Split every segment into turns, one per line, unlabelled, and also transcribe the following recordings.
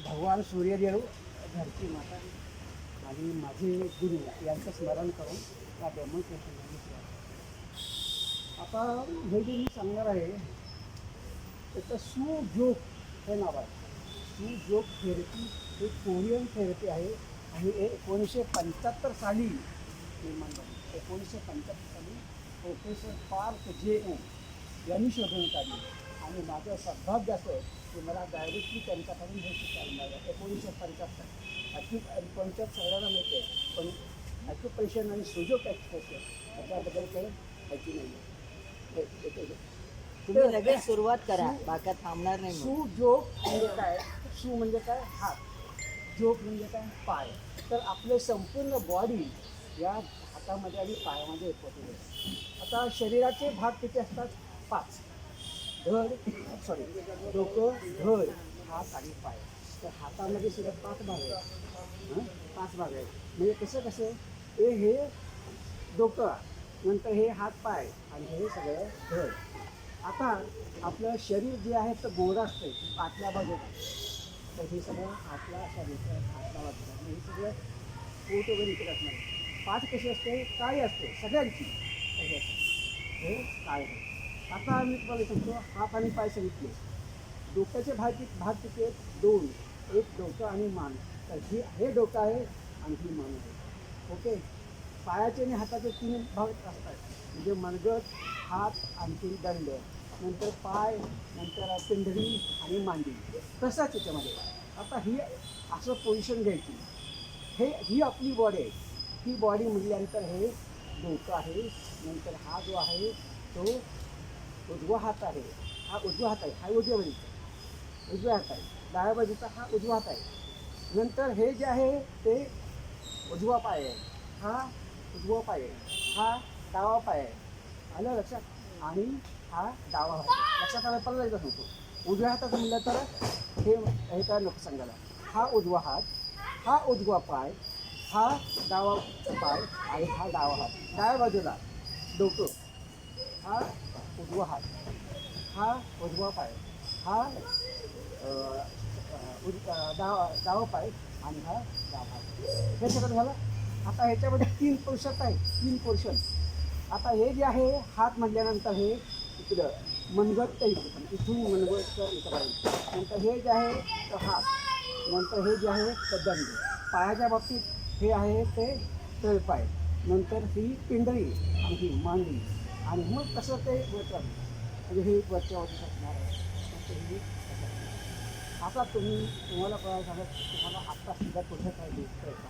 भगवान सूर्यदेव, धरती माता आणि माझे गुरु यांचं स्मरण करून या डेमॉन्स्ट्रेशन आता हे जे मी सांगणार आहे त्याचं सुजोग हे नाव आहे. सुजोग थेरपी ही कोरियन थेरपी आहे आणि हे 1975 साली निर्माण झाली. 1975 साली प्रोफेसर पार्क जे.ओ. यांनी शोधण्यात आली आणि माझं सद्भाग्य असं की मला डायरेक्टली त्यांच्याकडून हे शिकायला मिळालं. 1975 पंचायत सगळ्यांना मिळते, पण ॲक्युपेशन आणि सुजोग ॲक्युपेशन याच्याबद्दल काही माहिती नाही आहे.
तुम्ही लगेच सुरुवात करा, बाका थांबणार नाही.
सुजोग म्हणजे काय? सु म्हणजे काय? हात. जोग म्हणजे काय? पाय. तर आपले संपूर्ण बॉडी या हातामध्ये आणि पायामध्ये एकवटलेले असतात. आता शरीराचे भाग किती असतात? 5. डोकं, धड, हात आणि पाय. तर हातामध्ये सुद्धा 5 भाग आहेत. 5 भाग आहेत. म्हणजे कसं हे डोकं, नंतर हे हात पाय आणि हे सगळं धड. आता आपलं शरीर जे आहे तर गोरं असते आतल्या बाजूला, तर हे सगळं आतल्या शरीर आतल्या बाजूला हे सगळं पोट वगैरे इकडे असणार. 5 कशी असते? काळी असते सगळ्यांची. हे काळे. आता मी तुम्हाला सांगतो हात आणि पाय सांगितले. डोक्याचे भाग किती आहेत? 2. एक डोकं आणि मान. तर हे डोकं आहे आणि ही मान आहे. ओके. पायाचे आणि हाताचे 3 भाग असतात, म्हणजे मनगट, हात आणखी दंड, नंतर पाय, नंतर पिंढरी आणि मांडी. तसाच याच्यामध्ये आता ही असं पोझिशन घ्यायची. ही आपली बॉडी आहे. ही बॉडी म्हटल्यानंतर हे डोकं आहे, नंतर हा जो आहे तो उजवा हात आहे. हा उजवा हात आहे. हा उजव्या हात आहे. डाव्या बाजूचा हा उजवा हात आहे. नंतर हे जे आहे ते उजवा पाय आहे. हा उजवा पाय आहे. हा डावा पाय आहे. आलं लक्षात? आणि हा डावा हात. लक्षात आला? परत एकदा सांगतो. उजव्या हातात म्हणलं तर हे काय नको सांगायला. हा उजवा हात, हा उजवा पाय, हा डावा पाय आणि हा डावा हात. डाव्या बाजूला डोकं, हा उजवा हात, हा उजवा पाय, हा डावा पाय आणि हा डावा हात. हे सगळं झालं. आता ह्याच्यामध्ये 3 पोर्शन आहेत. 3 पोर्शन. आता हे जे आहे हात म्हटल्यानंतर हे इकडं मनगट तर इथून मनगट तर इथंपर्यंत. नंतर हे जे आहे तर हात, नंतर हे जे आहे तर दंड. पायाच्या बाबतीत हे आहे ते तळपाय, नंतर ही पिंडरी आणि ही मांडी आणि मग कसं ते वरचं म्हणजे हे वरच्यावरती असणार आहे. आता तुम्हाला कळायला सांगत तुम्हाला आत्ता सुद्धा कुठं काय दिसतंय का?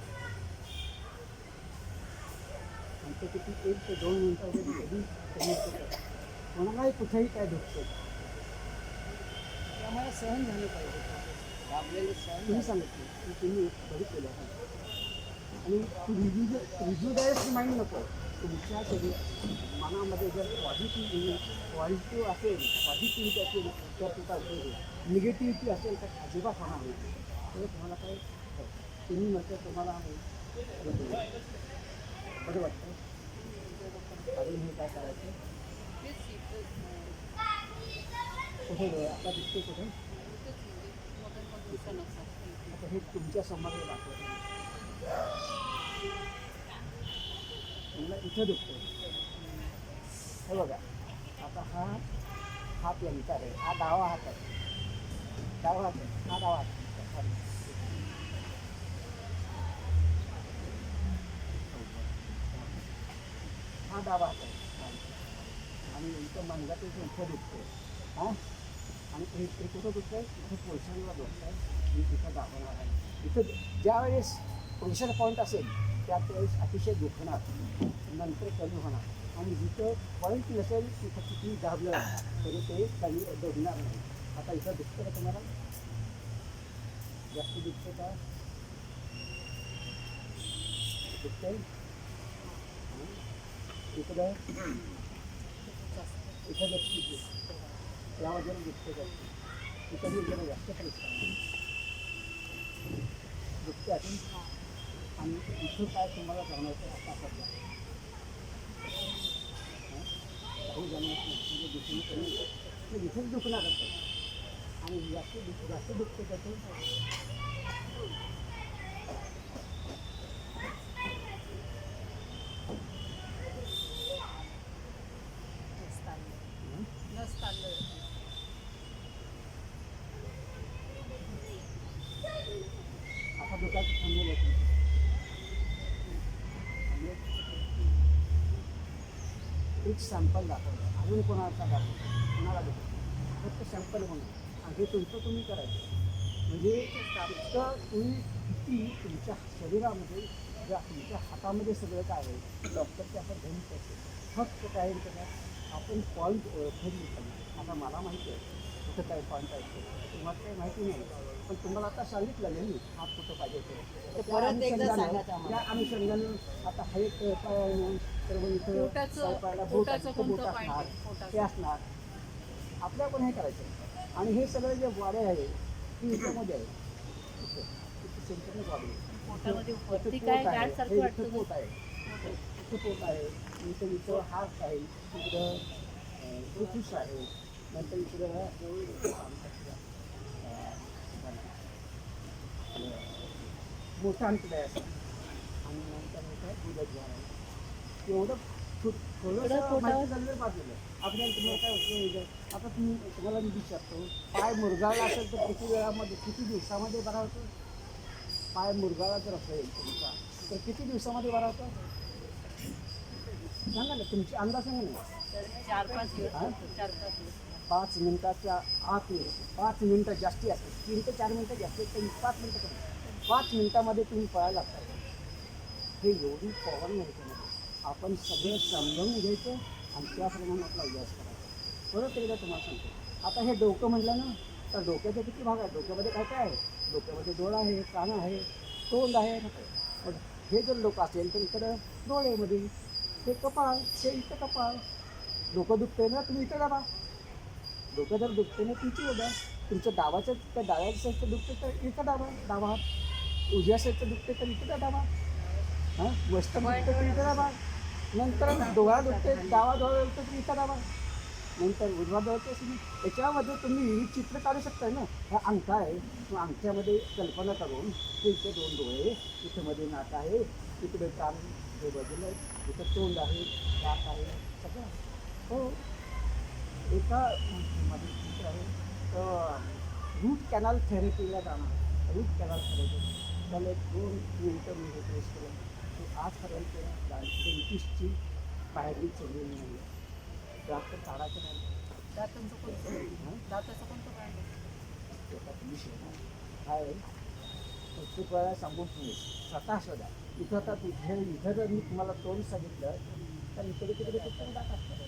आणि ते किती 1 ते 2 मिनिटामध्ये कधी कमी कोणालाही कुठेही काय दुखतं. त्यामुळे सहन झालं पाहिजे. आपल्याला सहन तुम्ही सांगितलं की तुम्ही बघितलेलं आहे. आणि रिज्युडायस माइंड नको. तुमच्या मनामध्ये जर पॉझिटिव्ह असेल, पॉझिटिव्हिटी असेल तर तुमचा उपयोग. निगेटिव्हिटी असेल तर अजिबात होणार नाही. तर तुम्हाला काय तुम्ही म्हटलं तुम्हाला बरं वाटतं. अजून हे काय करायचं? कुठे आता दिसते कुठे? आता हे तुमच्या समोर दाखवतो. मला इथं दुखतो. हे बघा. आता हा हात यांचा आहे. हा डावा हात आहे. डावा हात आहे. हा डावा हात. हा डावा हात आहे. आणि इथं मनगट इथं दुखतो. हां. आणि हे कुठं दुखतं आहे? इथं पोल्शनला दुखतं आहे. मी तिथं दाखवणार आहे. इथं ज्यावेळेस प्रेशर पॉईंट असेल त्यावेळेस अतिशय दुखणार, नंतर कमी होणार. आणि जिथं पॉईंट नसेल तिथं किती दाबलं तरी ते कमी दुखणार नाही. आता इथं दुखतं का तुम्हाला? जास्त दुखतं का? दुखतं इकडं इथं जास्त त्यामध्ये दुखतं जास्त. इकडे जरा जास्त परिश्रम दुखते असून. आणि इथं काय तुम्हाला जाणवतं आता सध्या काही जाणवत नाही. म्हणजे दुखणं कमी इथेच दुखणार असतं. आणि जास्त दुखते का ते? हं? आता दुखायचं थांबलेलं आहे तुमचं. थांबलं? एक सॅम्पल दाखवलं, अजून कोणाचा दाखवलं, कोणाला दाखवलं, फक्त सॅम्पल म्हणून आणि हे तुमचं तुम्ही करायचं. म्हणजे इतकं तुम्ही किती तुमच्या शरीरामध्ये ज्या तुमच्या हातामध्ये सगळं काय आहे डॉक्टरचे आपण घरीच असते. फक्त काय करा आपण पॉईंट ओळखून पाहिजे. आता मला माहिती आहे कुठं काय पॉईंट आहे, तुम्हाला काही माहिती नाही, पण तुम्हाला आता सांगितलं नाही मी हात कुठं पाहिजे ते. त्या
परत एकदा
अनुषंगानं-
सांगायचं आम्हाला.
त्या अनुषंगानं आता हा एक पाय आहे म्हणून तर मग इथं
पोटाचं-
पायाला बोट आहे,
पोटाचं
इथं बोट
कोणतं
असणार,
point आहे? पोटाचं.
ते असणार. आपल्या पण हे करायचं. आणि हे सगळं जे वाडे आहे ती इथंमध्ये आहे, इथं सेंटरने वाढ आहे.
पोटामध्ये
इथं
वरती
पोट
काय
आहे,
गाठसारखं
हे
वाटतं
इथं पोट आहे, इथं पोट आहे, इथं हात आहे, इकडं फुफ्फुस आहे, नंतर इकडं मोठा अंतर आहे असं, आणि नंतर मोठं उदरद्वार आहे. एवढं थोडंसं माहिती झालेलं बाजूला आपल्याला. तुम्हाला काय होतं आता तुम्हाला मी विचारतो, पाय मुरगाळला असेल तर किती वेळामध्ये किती दिवसामध्ये बरा होतो? पाय मुरगाळा जर असेल तुमचा तर किती दिवसामध्ये बरा होतो सांगा ना, तुमची अंदाज सांगा ना.
4-5 दिवस
हा?
4-5 दिवस
5 मिनिटाच्या आत येईल. 5 मिनिटं जास्ती असते, 3 ते 4 मिनिटं जास्ती असते, 5 मिनिटं कमी. 5 मिनिटामध्ये तुम्ही पळायला लागता. हे एवढी पॉवर नाही त्यामध्ये. आपण सगळं समजावून घ्यायचं आणि त्याप्रमाणे आपला अभ्यास करायचा. परत एकदा तुम्हाला सांगतो, आता हे डोकं म्हटलं ना, तर डोक्याचे किती भाग आहे? डोक्यामध्ये काय काय आहे? डोक्यामध्ये डोळा आहे, कान आहे, तोंड आहे. पण हे जर डोकं असेल तर इकडं डोळ्यामध्ये, हे कपाळ, हे इथं कपाळ. डोकं दुखते ना, तुम्ही इथं दाबा. डोकं जर दुखते ना तुमची उद्या तुमचं डावाचं त्या डाव्या साईडचं दुखते तर इथं दाबा, डावा हात. उजव्या साईडचं दुखते तर इथं दाबा. हां, वस्त दुखते तर इथं दाबा. नंतर डोळा दुखते, डावा डोळा दुखते तर इथं दाबा. नंतर उजवा डोळा असेल याच्यामध्ये तुम्ही चित्र काढू शकताय ना. हा अंगठा आहे, मग अंगठ्यामध्ये कल्पना करून ते इथे 2 डोळे, इथं मध्ये नाक आहे, इकडे कान हे बाजूला आहे, इथं तोंड आहे, नाक आहे, सगळं. हो, एका मध्ये चित्र आहे रूट कॅनल थेरपीला जाणार. रूट कॅनल थेरपी त्याला 2 मिनिटं मी हे टेस्ट केलं. ते आजपर्यंत 25ची पायरी चढलेली नाही आहे. डॉक्टर काढायचं नाही.
दातांचं कोणतं दाताचं कोणतं ब्रँड आहे?
एका विषय ना काय प्रत्येक वेळा सांगून तुम्ही स्वतः शोधा. इथं आता इथं जर मी तुम्हाला तोंड सांगितलं तर इकडे तिकडे फक्त दात असतात.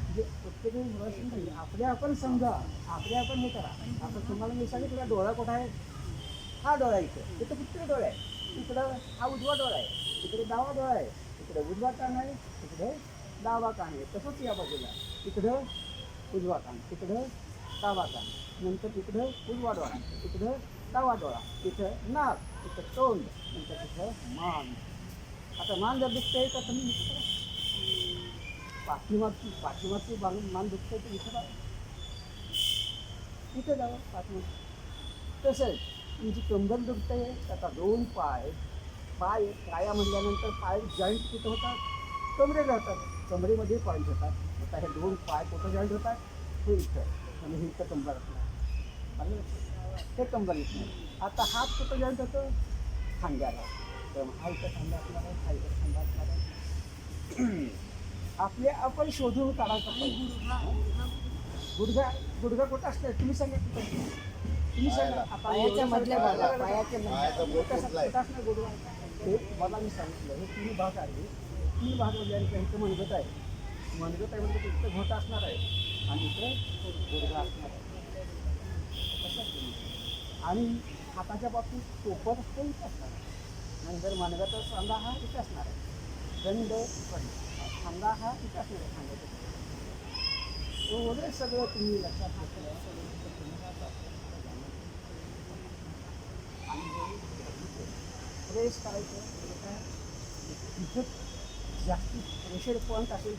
म्हणजे प्रत्येक वेळी आपल्या आपण समजा, आपल्या आपण हे करा. आता तुम्हाला मी सांगितलं डोळा कुठं आहे? हा डोळा इथं, इथं किती डोळे आहे? इकडं हा उजवा डोळा आहे, इकडे डावा डोळा आहे, इकडे उजवा कान आहे, इकडे डावा कान आहे. तसंच या बाजूला इकडं उजवा कान, इकडं डावा कान, नंतर इकडं उजवा डोळा, इकडं डावा डोळा, इथं नाक, इथं तोंड, नंतर इथं मान. आता मान जर दुखते तर तुम्ही इथं करा. पाठीमागची मान दुखते तर इथं जावं, इथं जावं पाठीमाग. तसंच तुमची कंबर दुखते आता 2 पाय पाया म्हणल्यानंतर पाय जॉईंट कुठं होतात? कमरेला होतात. कमरेमध्ये पॉईंट होतात. आता हे 2 पाय कुठं जॉईंट होतात? हे इथं आणि हे इथं कंबर असणार. हे कंबर येत नाही. आता हात कुठं जॉईंट होतं? खांद्याला. तर हा इथं खांदा असणार आहे, हा इथं खांदा असणार आहे. आपले आपण शोधून काढायचं पाहिजे. गुडघा कुठं असतं? तुम्ही सांगा कुठं? तुम्ही सांगा. आता
पायाच्या मधल्या भागात, पायाच्या
कुठं असणार गुडघा? हे मला मी सांगितलं हे 3 भाग आहे. 3 भाग म्हणजे इथं मनगट आहे. मनगट आहे म्हणजे इथं घोट असणार आहे आणि इथं गुडघा असणार आहे. आणि हाताच्या बाबतीत टोपर असतं इथं असणार आहे. नंतर मनगटाचा सांधा हा इथं असणार आहे. दंड खांदा हा इथं असणार आहे. खांद्याचा एवढं सगळं तुम्ही लक्षात घेतलं आणि प्रेस करायचं. इथं जास्ती प्रेशर पॉईंट असेल